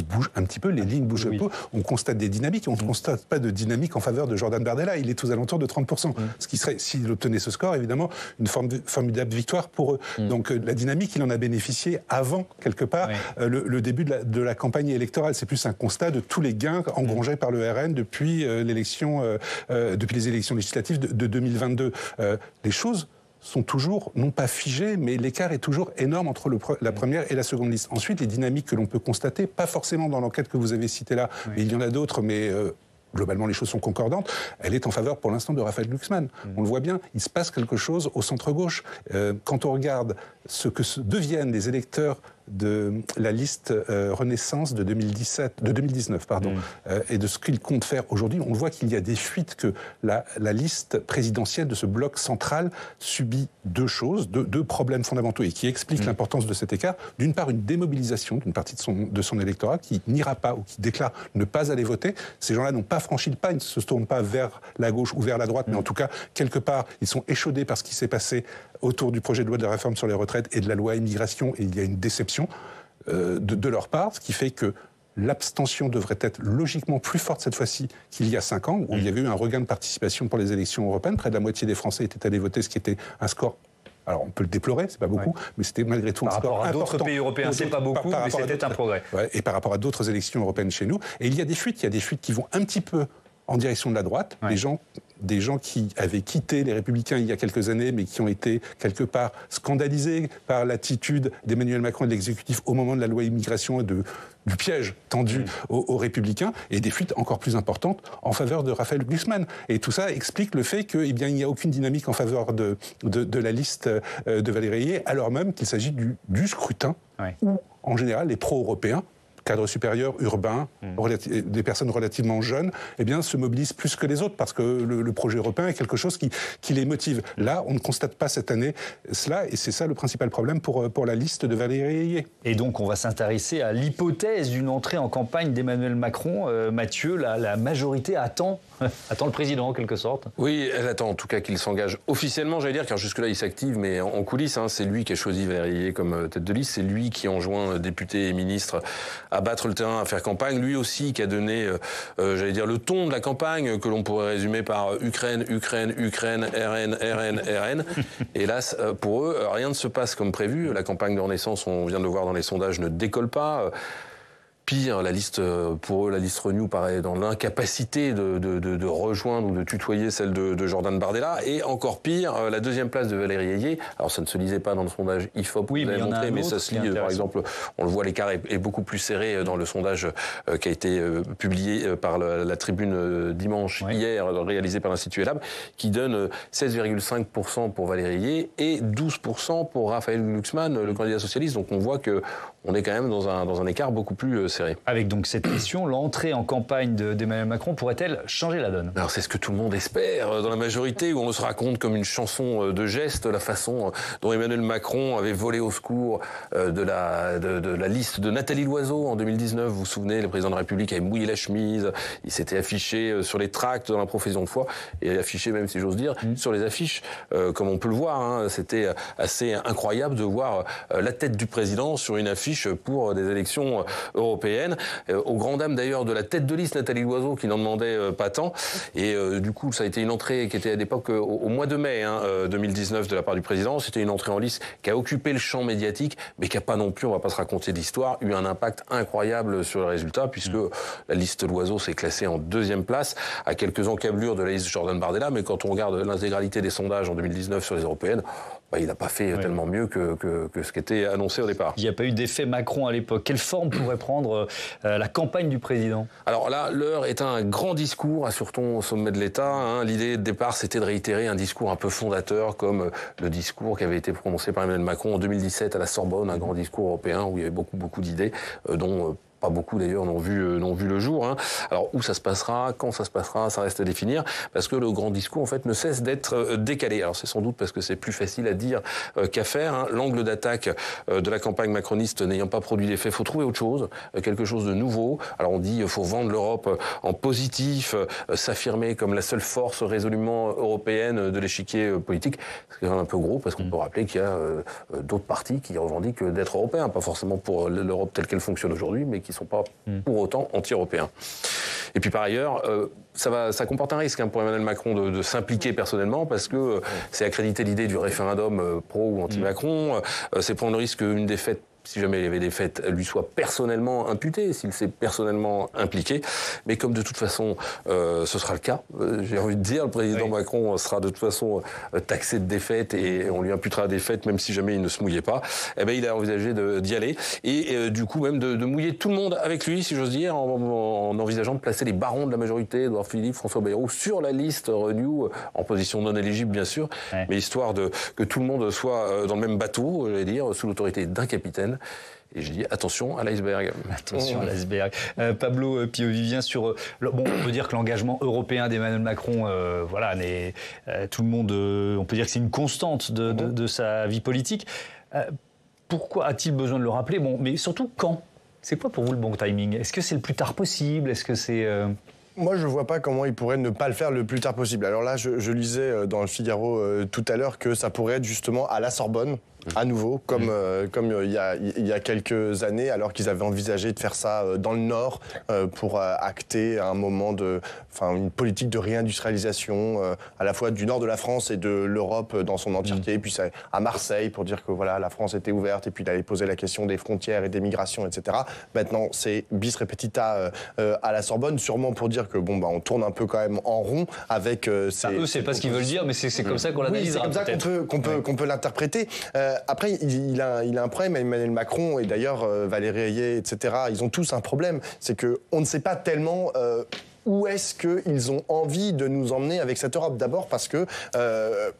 bougent un petit peu, les lignes bougent un peu, on constate des dynamiques, on ne constate pas de dynamique en faveur de Jordan Bardella, il est aux alentours de 30%, ce qui serait, s'il obtenait ce score, évidemment, une formidable victoire pour eux. Donc la dynamique, il en a bénéficié avant, quelque part, le début de la campagne électorale. C'est plus un constat de tous les gains engrangés par le RN depuis les élections législatives de 2022. Les choses sont toujours, non pas figées, mais l'écart est toujours énorme entre la première et la seconde liste. Ensuite, les dynamiques que l'on peut constater, pas forcément dans l'enquête que vous avez citée là, mais il y en a d'autres, mais globalement, les choses sont concordantes. Elle est en faveur, pour l'instant, de Raphaël Glucksmann. On le voit bien, il se passe quelque chose au centre-gauche. Quand on regarde ce que deviennent les électeurs de la liste Renaissance de 2019, et de ce qu'ils comptent faire aujourd'hui, on voit qu'il y a des fuites, que la liste présidentielle de ce bloc central subit deux choses, deux problèmes fondamentaux, et qui expliquent l'importance de cet écart. D'une part, une démobilisation d'une partie de son électorat qui n'ira pas ou qui déclare ne pas aller voter. Ces gens-là n'ont pas franchi le pas, ils ne se tournent pas vers la gauche ou vers la droite, mais en tout cas, quelque part, ils sont échaudés par ce qui s'est passé autour du projet de loi de la réforme sur les retraites et de la loi immigration, et il y a une déception de leur part, ce qui fait que l'abstention devrait être logiquement plus forte cette fois-ci qu'il y a 5 ans, où il y avait eu un regain de participation pour les élections européennes. Près de la moitié des Français étaient allés voter, ce qui était un score... Alors, on peut le déplorer, c'est pas beaucoup, mais c'était malgré tout un score important. Par rapport à d'autres pays européens, c'est pas beaucoup, mais c'était un progrès. Et par rapport à d'autres élections européennes chez nous. Et il y a des fuites qui vont un petit peu en direction de la droite, des gens qui avaient quitté les Républicains il y a quelques années, mais qui ont été quelque part scandalisés par l'attitude d'Emmanuel Macron et de l'exécutif au moment de la loi immigration et du piège tendu aux Républicains, et des fuites encore plus importantes en faveur de Raphaël Glucksmann. Et tout ça explique le fait qu'il n'y a aucune dynamique en faveur de la liste de Valérie Ayé, alors même qu'il s'agit du scrutin où, en général, les pro-européens, cadre supérieur, urbain, des personnes relativement jeunes, se mobilisent plus que les autres, parce que le projet européen est quelque chose qui les motive. Là, on ne constate pas cette année cela, et c'est ça le principal problème pour la liste de Valérie Ayé. Et donc, on va s'intéresser à l'hypothèse d'une entrée en campagne d'Emmanuel Macron. Mathieu, la majorité attend le président, en quelque sorte. Oui, elle attend en tout cas qu'il s'engage officiellement, j'allais dire, car jusque-là, il s'active, mais en coulisses. C'est lui qui a choisi Valérie Ayé comme tête de liste, c'est lui qui enjoint députés et ministres à battre le terrain, à faire campagne. Lui aussi qui a donné, le ton de la campagne, que l'on pourrait résumer par Ukraine, Ukraine, Ukraine, RN, RN, RN. Hélas, pour eux, rien ne se passe comme prévu. La campagne de Renaissance, on vient de le voir dans les sondages, ne décolle pas. Pire, pour eux, la liste Renew paraît dans l'incapacité de rejoindre ou de tutoyer celle de Jordan Bardella. Et encore pire, la deuxième place de Valérie Ayé. Alors, ça ne se lisait pas dans le sondage IFOP, vous avez montré, mais ça se lit, par exemple, on le voit, l'écart est beaucoup plus serré dans le sondage qui a été publié par la Tribune dimanche, hier, réalisé par l'Institut Elab, qui donne 16,5% pour Valérie Ayé et 12% pour Raphaël Glucksmann, le candidat socialiste. Donc, on voit qu'on est quand même dans un écart beaucoup plus serré. Avec donc cette question, l'entrée en campagne d'Emmanuel Macron pourrait-elle changer la donne? Alors c'est ce que tout le monde espère dans la majorité, où on se raconte comme une chanson de geste la façon dont Emmanuel Macron avait volé au secours de la liste de Nathalie Loiseau en 2019. Vous vous souvenez, le président de la République avait mouillé la chemise, il s'était affiché sur les tracts dans la profession de foi, et affiché même, si j'ose dire, sur les affiches, comme on peut le voir. C'était assez incroyable de voir la tête du président sur une affiche pour des élections européennes. Aux grandes dames d'ailleurs de la tête de liste Nathalie Loiseau, qui n'en demandait pas tant. Et du coup, ça a été une entrée qui était à l'époque au mois de mai 2019 de la part du président. C'était une entrée en lice qui a occupé le champ médiatique, mais qui n'a pas non plus, on ne va pas se raconter d'histoire, eu un impact incroyable sur le résultat, puisque la liste Loiseau s'est classée en 2e place, à quelques encablures de la liste Jordan Bardella. Mais quand on regarde l'intégralité des sondages en 2019 sur les européennes, il n'a pas fait tellement mieux que ce qui était annoncé au départ. Il n'y a pas eu d'effet Macron à l'époque. Quelle forme pourrait prendre sur la campagne du président? Alors là, l'heure est à un grand discours, assure-t-on au sommet de l'État. Hein. L'idée de départ, c'était de réitérer un discours un peu fondateur, comme le discours qui avait été prononcé par Emmanuel Macron en 2017 à la Sorbonne, un grand discours européen où il y avait beaucoup d'idées, dont pas beaucoup d'ailleurs n'ont vu le jour. Hein. Alors où ça se passera, quand ça se passera, ça reste à définir, parce que le grand discours en fait ne cesse d'être décalé. Alors c'est sans doute parce que c'est plus facile à dire qu'à faire. Hein. L'angle d'attaque de la campagne macroniste n'ayant pas produit d'effet, faut trouver autre chose, quelque chose de nouveau. Alors on dit faut vendre l'Europe en positif, s'affirmer comme la seule force résolument européenne de l'échiquier politique. C'est quand même un peu gros parce qu'on peut rappeler qu'il y a d'autres partis qui revendiquent d'être européens, pas forcément pour l'Europe telle qu'elle fonctionne aujourd'hui, mais qui ne sont pas pour autant anti-européens. Et puis par ailleurs, ça comporte un risque pour Emmanuel Macron de s'impliquer personnellement, parce que c'est accréditer l'idée du référendum pro ou anti-Macron, c'est prendre le risque qu'une défaite, si jamais il y avait des faits, lui soit personnellement imputée, s'il s'est personnellement impliqué. Mais comme de toute façon, ce sera le cas, j'ai envie de dire, le président Macron sera de toute façon taxé de défaite et on lui imputera des faits, même si jamais il ne se mouillait pas. Eh bien, il a envisagé d'y aller et du coup même de mouiller tout le monde avec lui, si j'ose dire, en envisageant de placer les barons de la majorité, Édouard Philippe, François Bayrou, sur la liste Renew, en position non éligible bien sûr, mais histoire que tout le monde soit dans le même bateau, j'allais dire, sous l'autorité d'un capitaine. Et je dis attention à l'iceberg. Attention à l'iceberg. Pablo Piovivien, sur bon, on peut dire que l'engagement européen d'Emmanuel Macron, voilà, tout le monde, on peut dire que c'est une constante de sa vie politique. Pourquoi a-t-il besoin de le rappeler? Bon, mais surtout quand? C'est quoi pour vous le bon timing? Est-ce que c'est le plus tard possible? Est-ce que c'est Moi, je ne vois pas comment il pourrait ne pas le faire le plus tard possible. Alors là, je lisais dans le Figaro tout à l'heure que ça pourrait être justement à la Sorbonne, à nouveau, comme il y a quelques années, alors qu'ils avaient envisagé de faire ça dans le Nord pour acter un moment une politique de réindustrialisation à la fois du nord de la France et de l'Europe dans son entièreté. Puis à Marseille pour dire que voilà, la France était ouverte, et puis il allait poser la question des frontières et des migrations, etc. Maintenant, c'est bis repetita à la Sorbonne, sûrement pour dire que on tourne un peu quand même en rond avec eux, c'est pas ce qu'ils veulent dire, mais c'est comme ça qu'on l'analyse. Oui, c'est comme ça qu'on peut l'interpréter. Après, il a un problème, Emmanuel Macron, et d'ailleurs Valérie Ayé, etc. Ils ont tous un problème, c'est qu'on ne sait pas tellement où est-ce qu'ils ont envie de nous emmener avec cette Europe. D'abord parce que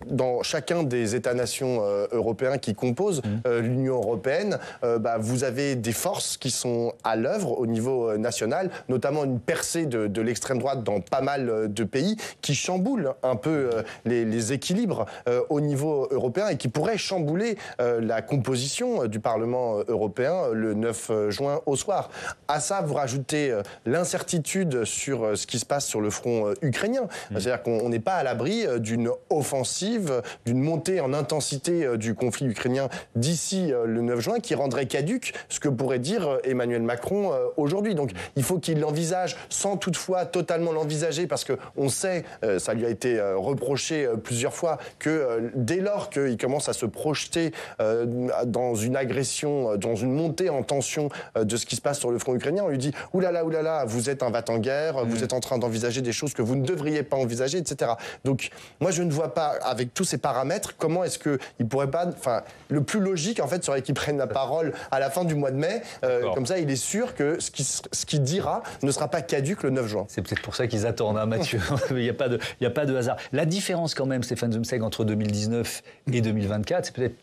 dans chacun des États-nations européens qui composent l'Union européenne, vous avez des forces qui sont à l'œuvre au niveau national, notamment une percée de l'extrême droite dans pas mal de pays qui chamboulent un peu les équilibres au niveau européen et qui pourraient chambouler la composition du Parlement européen le 9 juin au soir. À ça, vous rajoutez l'incertitude sur ce qui se passe sur le front ukrainien. C'est-à-dire qu'on n'est pas à l'abri d'une offensive, d'une montée en intensité du conflit ukrainien d'ici le 9 juin qui rendrait caduque ce que pourrait dire Emmanuel Macron aujourd'hui. Donc il faut qu'il l'envisage sans toutefois totalement l'envisager, parce qu'on sait, ça lui a été reproché plusieurs fois, que dès lors qu'il commence à se projeter dans une agression, dans une montée en tension de ce qui se passe sur le front ukrainien, on lui dit « oulala, vous êtes un va-t-en-guerre, vous êtes en train d'envisager des choses que vous ne devriez pas envisager, etc. » Donc, moi, je ne vois pas, avec tous ces paramètres, comment est-ce qu'il pourrait pas... Enfin, le plus logique, en fait, serait qu'il prenne la parole à la fin du mois de mai. Comme ça, il est sûr que ce qu'il dira ne sera pas caduque le 9 juin. C'est peut-être pour ça qu'ils attendent, hein, Mathieu. Il n'y a pas de hasard. La différence, quand même, Stéphane Zumsteg, entre 2019 et 2024, c'est peut-être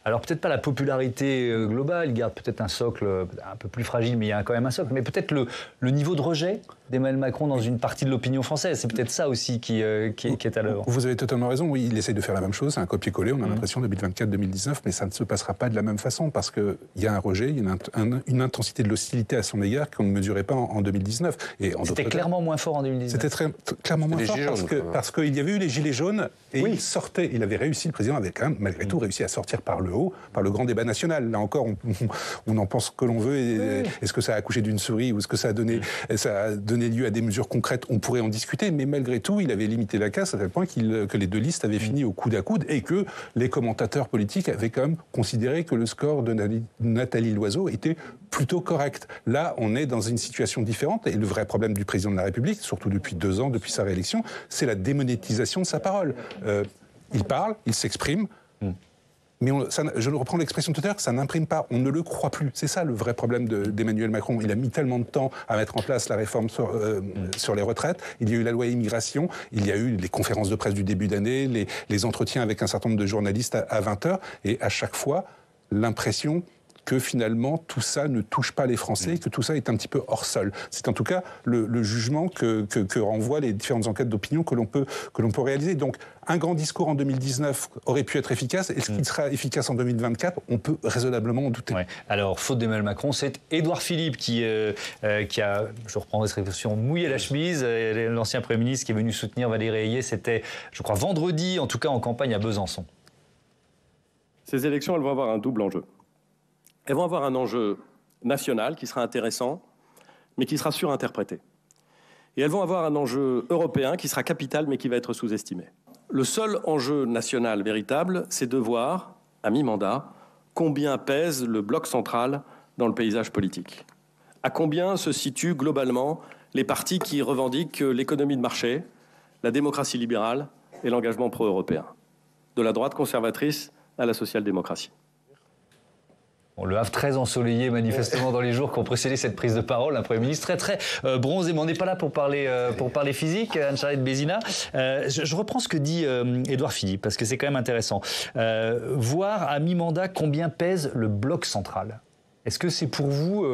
alors peut-être pas la popularité globale, il garde peut-être un socle un peu plus fragile, mais il y a quand même un socle, mais peut-être le niveau de rejet d'Emmanuel Macron dans une partie de l'opinion française. C'est peut-être ça aussi qui est à l'œuvre. Vous avez totalement raison, oui, il essaye de faire la même chose, c'est un copier-coller, on a l'impression 2024-2019, mais ça ne se passera pas de la même façon, parce qu'il y a un rejet, il y a une intensité de l'hostilité à son égard qu'on ne mesurait pas en 2019. C'était clairement moins fort en 2019. C'était clairement moins fort parce qu'il y avait eu les gilets jaunes et il avait réussi, le président avait quand même malgré tout réussi à sortir par le haut, par le grand débat national. Là encore, on en pense ce que l'on veut. Est-ce que ça a accouché d'une souris ou est-ce que ça a donné lieu à des mesures concrètes? On pourrait en discuter, mais malgré tout, il avait limité la casse à tel point que les deux listes avaient fini au coude à coude et que les commentateurs politiques avaient quand même considéré que le score de Nathalie Loiseau était plutôt correct. Là, on est dans une situation différente et le vrai problème du président de la République, surtout depuis 2 ans, depuis sa réélection, c'est la démonétisation de sa parole. Il parle, il s'exprime. Mais je reprends l'expression tout à l'heure que ça n'imprime pas, on ne le croit plus. C'est ça le vrai problème d'Emmanuel Macron. Il a mis tellement de temps à mettre en place la réforme sur les retraites. Il y a eu la loi immigration, il y a eu les conférences de presse du début d'année, les entretiens avec un certain nombre de journalistes à 20h, et à chaque fois, l'impression que finalement tout ça ne touche pas les Français, que tout ça est un petit peu hors sol. C'est en tout cas le jugement que renvoient les différentes enquêtes d'opinion que l'on peut réaliser. Donc un grand discours en 2019 aurait pu être efficace, et ce qui sera efficace en 2024, on peut raisonnablement en douter. Ouais. Alors, faute d'Emmanuel Macron, c'est Édouard Philippe qui a, je reprends cette expression, mouillé la chemise. L'ancien Premier ministre qui est venu soutenir Valérie Ayé, c'était, je crois, vendredi, en tout cas en campagne à Besançon. Ces élections, elles vont avoir un double enjeu. Elles vont avoir un enjeu national qui sera intéressant, mais qui sera surinterprété. Et elles vont avoir un enjeu européen qui sera capital, mais qui va être sous-estimé. Le seul enjeu national véritable, c'est de voir, à mi-mandat, combien pèse le bloc central dans le paysage politique. À combien se situent globalement les partis qui revendiquent l'économie de marché, la démocratie libérale et l'engagement pro-européen, de la droite conservatrice à la social-démocratie. Bon, le Havre très ensoleillé manifestement dans les jours qui ont précédé cette prise de parole, un Premier ministre très bronzé, mais on n'est pas là pour parler physique, Anne-Charlotte Bézina. Je reprends ce que dit Édouard Philippe, parce que c'est quand même intéressant. Voir à mi-mandat combien pèse le bloc central. Est-ce que c'est pour vous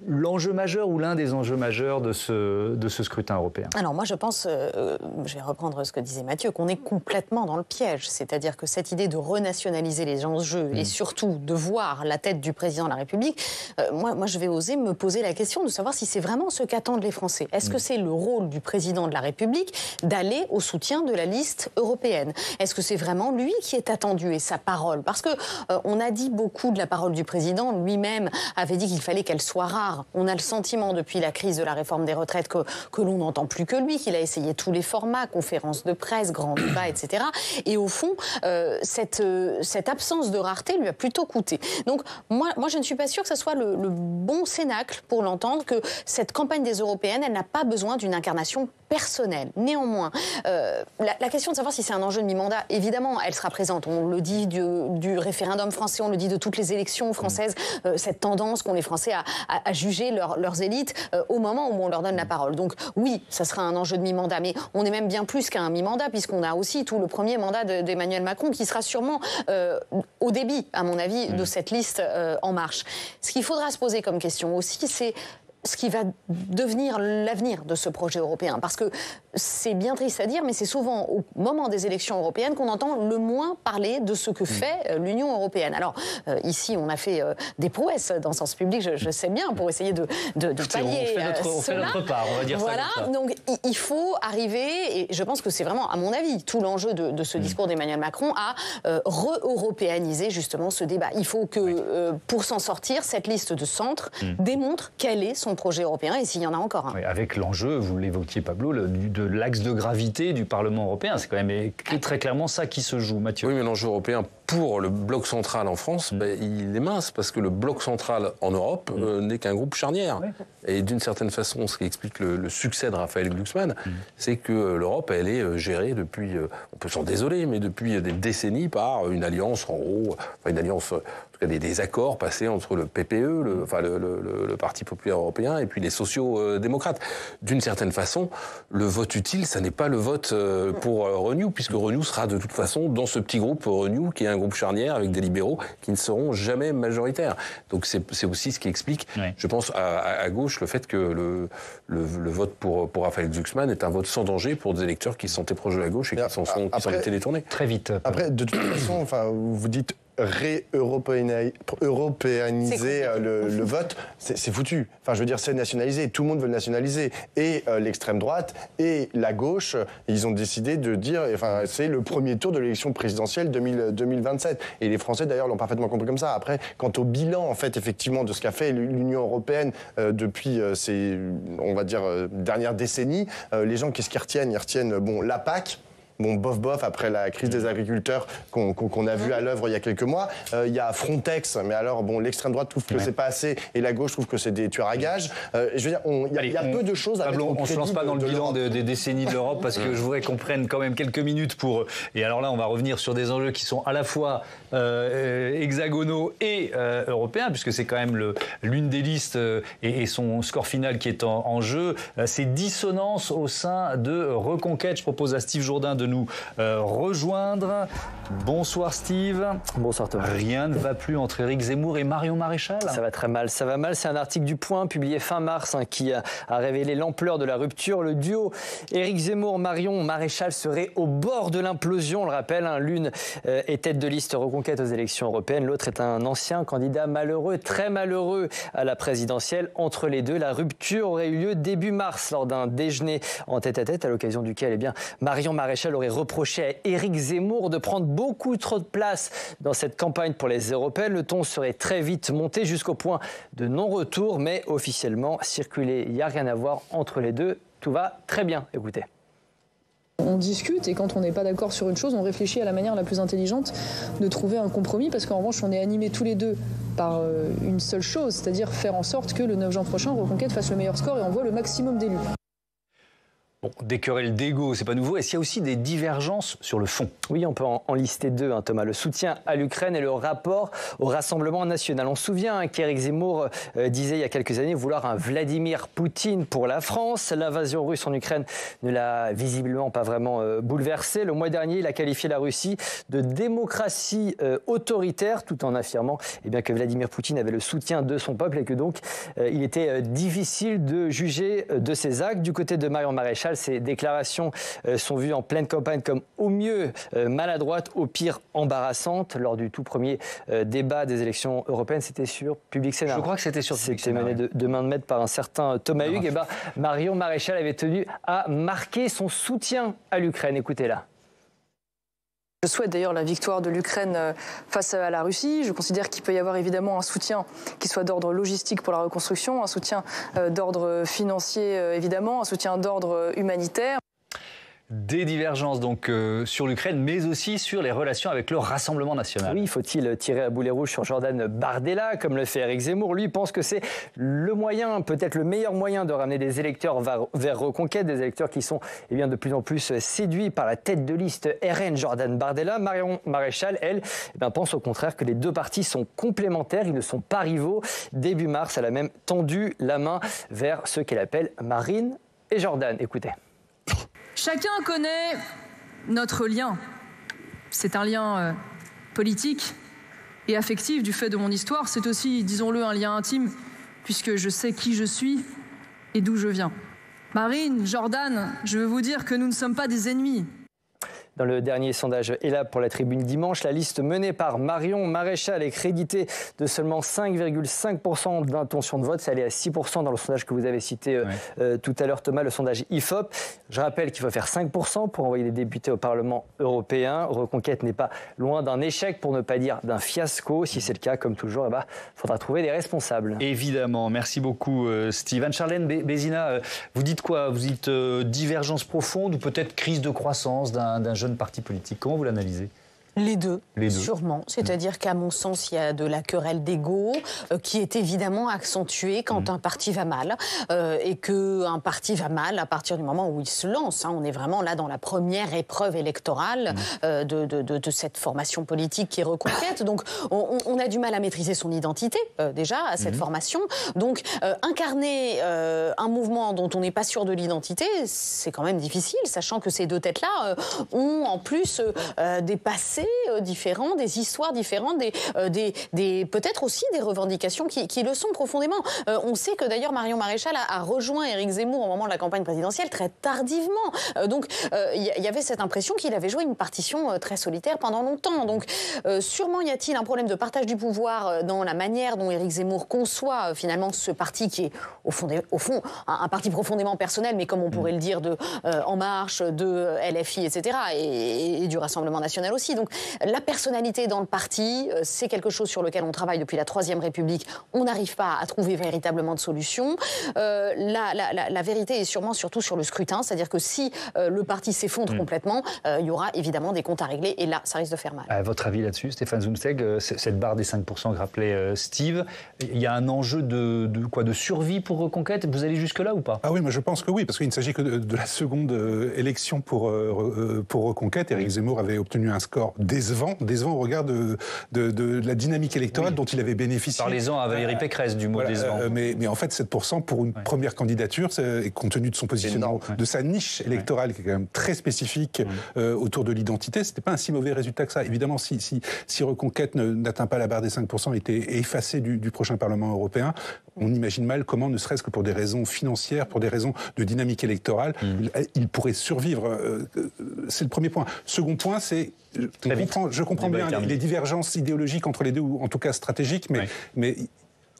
l'enjeu majeur ou l'un des enjeux majeurs de ce scrutin européen? Alors moi je pense, je vais reprendre ce que disait Mathieu, qu'on est complètement dans le piège. C'est-à-dire que cette idée de renationaliser les enjeux et surtout de voir la tête du président de la République, moi je vais oser me poser la question de savoir si c'est vraiment ce qu'attendent les Français. Est-ce que c'est le rôle du président de la République d'aller au soutien de la liste européenne? Est-ce que c'est vraiment lui qui est attendu et sa parole? Parce que on a dit beaucoup de la parole du président, lui-même avait dit qu'il fallait qu'elle soit rare. On a le sentiment depuis la crise de la réforme des retraites que l'on n'entend plus que lui, qu'il a essayé tous les formats, conférences de presse, grands débats, etc. Et au fond, cette absence de rareté lui a plutôt coûté. Donc moi je ne suis pas sûre que ce soit le bon cénacle pour l'entendre, que cette campagne des Européennes, elle n'a pas besoin d'une incarnation personnelle. Néanmoins, la question de savoir si c'est un enjeu de mi-mandat, évidemment, elle sera présente. On le dit du référendum français, on le dit de toutes les élections françaises, cette tendance qu'ont les Français à juger leurs élites au moment où on leur donne la parole. Donc oui, ça sera un enjeu de mi-mandat, mais on est même bien plus qu'un mi-mandat, puisqu'on a aussi tout le premier mandat d'Emmanuel Macron, qui sera sûrement au débit, à mon avis, de cette liste En Marche. Ce qu'il faudra se poser comme question aussi, c'est ce qui va devenir l'avenir de ce projet européen. Parce que c'est bien triste à dire, mais c'est souvent au moment des élections européennes qu'on entend le moins parler de ce que fait l'Union européenne. Alors, ici, on a fait des prouesses dans le sens public, je sais bien, pour essayer de pallier on fait notre part, on va dire voilà, ça comme ça. Donc il faut arriver, et je pense que c'est vraiment, à mon avis, tout l'enjeu de ce discours d'Emmanuel Macron, à re-européaniser justement ce débat. Il faut que, pour s'en sortir, cette liste de centre démontre quel est son projet européen, et s'il y en a encore un. Oui, avec l'enjeu, vous l'évoquiez Pablo, de l'axe de gravité du Parlement européen. C'est quand même très clairement ça qui se joue, Mathieu. Oui, mais l'enjeu européen pour le bloc central en France, il est mince, parce que le bloc central en Europe n'est qu'un groupe charnière. Oui. Et d'une certaine façon, ce qui explique le succès de Raphaël Glucksmann, c'est que l'Europe, elle est gérée depuis, on peut s'en désoler, mais depuis des décennies par une alliance, en gros, une alliance, en tout cas des accords passés entre le PPE, le Parti populaire européen, et puis les sociaux-démocrates. D'une certaine façon, le vote utile, ça n'est pas le vote pour Renew, puisque Renew sera de toute façon dans ce petit groupe Renew, qui est un groupe charnière avec des libéraux qui ne seront jamais majoritaires. Donc c'est aussi ce qui explique, je pense, à gauche, le fait que le vote pour Raphaël Glucksmann est un vote sans danger pour des électeurs qui se sentaient proches de la gauche et qui s'en étaient détournés. Très vite. Après, de toute façon, vous dites réeuropéaniser le vote, c'est foutu. Enfin, je veux dire, c'est nationalisé. Tout le monde veut le nationaliser. Et l'extrême droite et la gauche, ils ont décidé de dire, enfin, c'est le premier tour de l'élection présidentielle 2027. Et les Français, d'ailleurs, l'ont parfaitement compris comme ça. Après, quant au bilan, en fait, effectivement, de ce qu'a fait l'Union européenne depuis ces, on va dire, dernières décennies, les gens, qu'est-ce qu'ils retiennent? Ils retiennent, bon, la PAC, bon, bof, après la crise des agriculteurs qu'on a vu à l'œuvre il y a quelques mois. Il y a Frontex, mais alors, bon, l'extrême droite trouve que c'est pas assez, et la gauche trouve que c'est des tueurs à gages. Je veux dire, il y a peu de choses à mettre au crédit. On ne se lance pas dans le bilan des décennies de l'Europe, parce que je voudrais qu'on prenne quand même quelques minutes pour... Et alors là, on va revenir sur des enjeux qui sont à la fois hexagonaux et européens, puisque c'est quand même l'une des listes et son score final qui est en jeu. Ces dissonances au sein de Reconquête. Je propose à Steve Jourdain de nous rejoindre. Bonsoir Steve. Bonsoir Thomas. Rien ne va plus entre Éric Zemmour et Marion Maréchal. Ça va très mal, ça va mal. C'est un article du Point publié fin mars qui a révélé l'ampleur de la rupture. Le duo Éric Zemmour-Marion Maréchal serait au bord de l'implosion, on le rappelle. L'une est tête de liste Reconquête aux élections européennes, l'autre est un ancien candidat malheureux, très malheureux à la présidentielle. Entre les deux, la rupture aurait eu lieu début mars lors d'un déjeuner en tête-à-tête, à l'occasion duquel Marion Maréchal aurait reproché à Éric Zemmour de prendre beaucoup trop de place dans cette campagne pour les européennes. Le ton serait très vite monté jusqu'au point de non-retour, mais officiellement circulé. Il n'y a rien à voir entre les deux. Tout va très bien. Écoutez. On discute et quand on n'est pas d'accord sur une chose, on réfléchit à la manière la plus intelligente de trouver un compromis, parce qu'en revanche, on est animés tous les deux par une seule chose, c'est-à-dire faire en sorte que le 9 juin prochain, Reconquête fasse le meilleur score et envoie le maximum d'élus. Bon, des querelles d'ego, c'est pas nouveau. Est-ce qu'il y a aussi des divergences sur le fond? Oui, on peut en lister deux, Thomas. Le soutien à l'Ukraine et le rapport au Rassemblement national. On se souvient qu'Éric Zemmour disait il y a quelques années vouloir un Vladimir Poutine pour la France. L'invasion russe en Ukraine ne l'a visiblement pas vraiment bouleversé. Le mois dernier, il a qualifié la Russie de démocratie autoritaire, tout en affirmant que Vladimir Poutine avait le soutien de son peuple et que donc il était difficile de juger de ses actes. Du côté de Marion Maréchal, ces déclarations sont vues en pleine campagne comme au mieux maladroites, au pire embarrassantes. Lors du tout premier débat des élections européennes, c'était sur Public Sénat. Je crois que c'était sur Public Sénat. C'était mené de main de maître par un certain Thomas Hugues. Marion Maréchal avait tenu à marquer son soutien à l'Ukraine. Écoutez-la. Je souhaite d'ailleurs la victoire de l'Ukraine face à la Russie. Je considère qu'il peut y avoir évidemment un soutien qui soit d'ordre logistique pour la reconstruction, un soutien d'ordre financier évidemment, un soutien d'ordre humanitaire. Des divergences donc sur l'Ukraine, mais aussi sur les relations avec le Rassemblement national. Oui, faut-il tirer à boulet rouge sur Jordan Bardella, comme le fait Éric Zemmour? Lui pense que c'est le moyen, peut-être le meilleur moyen de ramener des électeurs vers Reconquête, des électeurs qui sont de plus en plus séduits par la tête de liste RN Jordan Bardella. Marion Maréchal, elle, pense au contraire que les deux partis sont complémentaires, ils ne sont pas rivaux. Début mars, elle a même tendu la main vers ceux qu'elle appelle Marine et Jordan. Écoutez. Chacun connaît notre lien. C'est un lien politique et affectif du fait de mon histoire. C'est aussi, disons-le, un lien intime, puisque je sais qui je suis et d'où je viens. Marine, Jordan, je veux vous dire que nous ne sommes pas des ennemis. Dans le dernier sondage ELAB pour la Tribune dimanche, la liste menée par Marion Maréchal est créditée de seulement 5,5% d'intention de vote. C'est allé à 6% dans le sondage que vous avez cité tout à l'heure, Thomas, le sondage IFOP. Je rappelle qu'il faut faire 5% pour envoyer des députés au Parlement européen. Reconquête n'est pas loin d'un échec, pour ne pas dire d'un fiasco. Si c'est le cas, comme toujours, il faudra trouver des responsables. Évidemment. Merci beaucoup, Steve. Anne-Charlène Bézina, vous dites quoi? Vous dites divergence profonde ou peut-être crise de croissance d'un jeune parti politique? Comment vous l'analysez? Les deux, sûrement. C'est-à-dire qu'à mon sens, il y a de la querelle d'ego qui est évidemment accentuée quand un parti va mal. Et qu'un parti va mal à partir du moment où il se lance. On est vraiment là dans la première épreuve électorale de cette formation politique qui est Reconquête. Donc on a du mal à maîtriser son identité déjà à cette formation. Donc incarner un mouvement dont on n'est pas sûr de l'identité, c'est quand même difficile, sachant que ces deux têtes-là ont en plus des passés différents, des histoires différentes, peut-être aussi des revendications qui le sont profondément. On sait que d'ailleurs Marion Maréchal a rejoint Éric Zemmour au moment de la campagne présidentielle très tardivement. Donc il y avait cette impression qu'il avait joué une partition très solitaire pendant longtemps. Donc sûrement y a-t-il un problème de partage du pouvoir dans la manière dont Éric Zemmour conçoit finalement ce parti qui est au fond un parti profondément personnel, mais comme on pourrait le dire de En Marche, de LFI, etc. et du Rassemblement national aussi. Donc La personnalité dans le parti, c'est quelque chose sur lequel on travaille depuis la Troisième République. On n'arrive pas à trouver véritablement de solution. La vérité est sûrement surtout sur le scrutin, c'est-à-dire que si le parti s'effondre complètement, il y aura évidemment des comptes à régler et là, ça risque de faire mal. Votre avis là-dessus, Stéphane Zumsteg, cette barre des 5% que rappelait Steve, il y a un enjeu de survie pour Reconquête? Vous allez jusque-là ou pas? Ah oui, moi je pense que oui, parce qu'il ne s'agit que de la seconde élection pour Reconquête. Éric Zemmour avait obtenu un score décevant au regard de la dynamique électorale dont il avait bénéficié. Parlez-en à Valérie Pécresse du mot décevant. Mais en fait, 7% pour une première candidature, et compte tenu de son positionnement, de sa niche électorale qui est quand même très spécifique autour de l'identité, c'était pas un si mauvais résultat que ça. Évidemment, si Reconquête n'atteint pas la barre des 5% et était effacé du prochain Parlement européen, on imagine mal comment, ne serait-ce que pour des raisons financières, pour des raisons de dynamique électorale, il pourrait survivre. C'est le premier point. Second point, c'est je comprends bien les divergences idéologiques entre les deux, ou en tout cas stratégiques, mais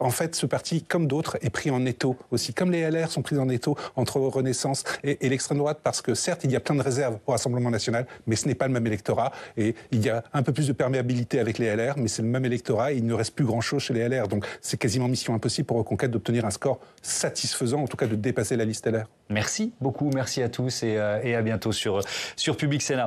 en fait, ce parti, comme d'autres, est pris en étau aussi, comme les LR sont pris en étau entre Renaissance et l'extrême droite, parce que certes, il y a plein de réserves au Rassemblement national, mais ce n'est pas le même électorat, et il y a un peu plus de perméabilité avec les LR, mais c'est le même électorat, et il ne reste plus grand-chose chez les LR, donc c'est quasiment mission impossible pour Reconquête d'obtenir un score satisfaisant, en tout cas de dépasser la liste LR. Merci beaucoup, merci à tous, et à bientôt sur Public Sénat.